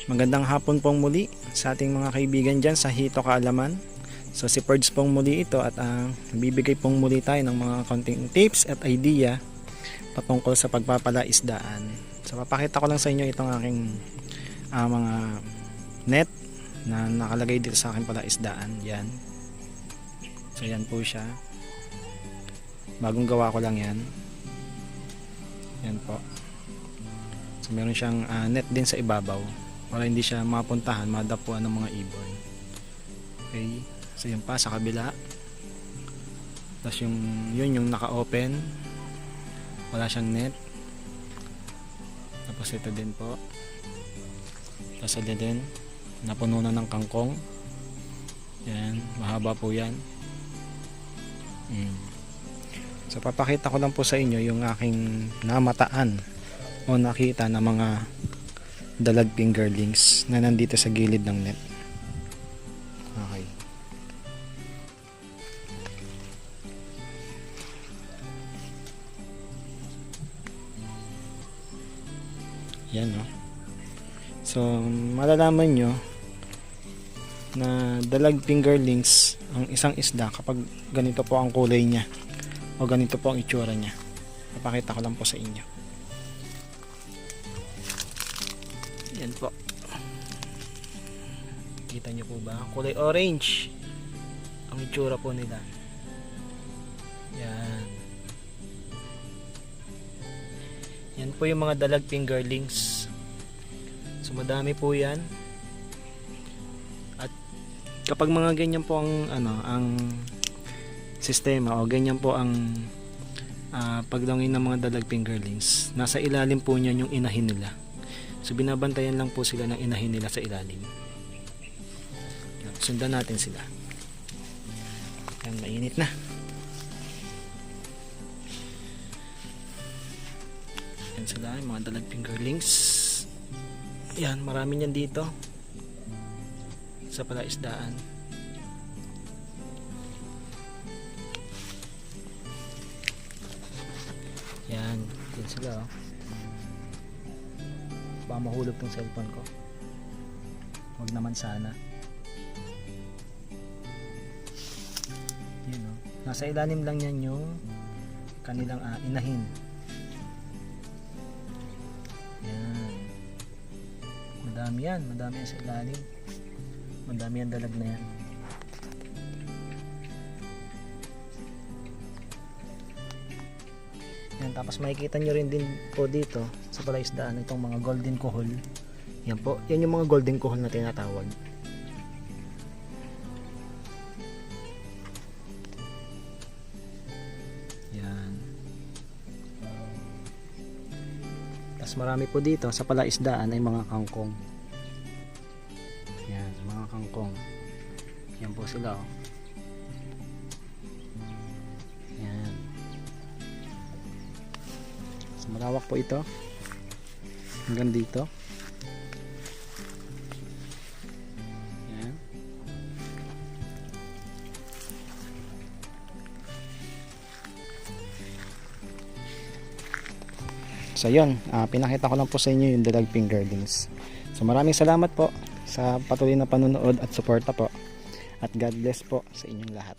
Magandang hapon pong muli sa ating mga kaibigan dyan sa Hito Kaalaman. So si Perds pong muli ito at bibigay pong muli tayo ng mga konting tips at idea patungkol sa pagpapalaisdaan. So papakita ko lang sa inyo itong aking mga net na nakalagay dito sa aking palaisdaan. Yan. So yan po siya. Bagong gawa ko lang yan. Yan po. So meron siyang net din sa ibabaw para hindi siya mapuntahan, madapuan ng mga ibon. Okay, so yun pa sa kabila. Tapos yung naka-open, wala siyang net. Tapos ito din po. Tapos ito din, napuno na ng kangkong. Yan, mahaba po yan. So papakita ko lang po sa inyo yung aking namataan o nakita na mga dalag fingerlings na nandito sa gilid ng net. Okay. Yan, no? So malalaman nyo na dalag fingerlings ang isang isda kapag ganito po ang kulay niya o ganito po ang itsura niya. Papakita ko lang po sa inyo. Yan po. Kita nyo po ba? Kulay orange ang itsura po nila. Yan. Yan po yung mga dalag fingerlings. So madami po yan. At kapag mga ganyan po ang ang sistema o ganyan po ang paglangin ng mga dalag fingerlings, nasa ilalim po niyan yung inahin nila. So binabantayan lang po sila ng inahin nila sa ilalim. Sundan natin sila. Yan, mainit na. Yan sila, yung mga dalag fingerlings. Yan, marami niyan dito sa palaisdaan. Yan, yan sila, oh. Baka mahulog tong cellphone ko. Huwag naman sana. Yun, no? Nasa ilalim lang yan yung kanilang inahin. Yan. Madami yan. Madami yan sa ilalim. Madami yan dalag na yan. Yan, tapos makikita nyo rin din po dito sa palaisdaan itong mga golden kohol. Yan po, yan yung mga golden kohol na tinatawag. Yan. Tapos marami po dito sa palaisdaan ay mga kangkong. Yan, mga kangkong. Yan po sila, oh. Yan. Malawak po ito hanggang dito. Yan. So yun, pinakita ko lang po sa inyo yung dalag fingerlings. So maraming salamat po sa patuloy na panonood at suporta po, at God bless po sa inyong lahat.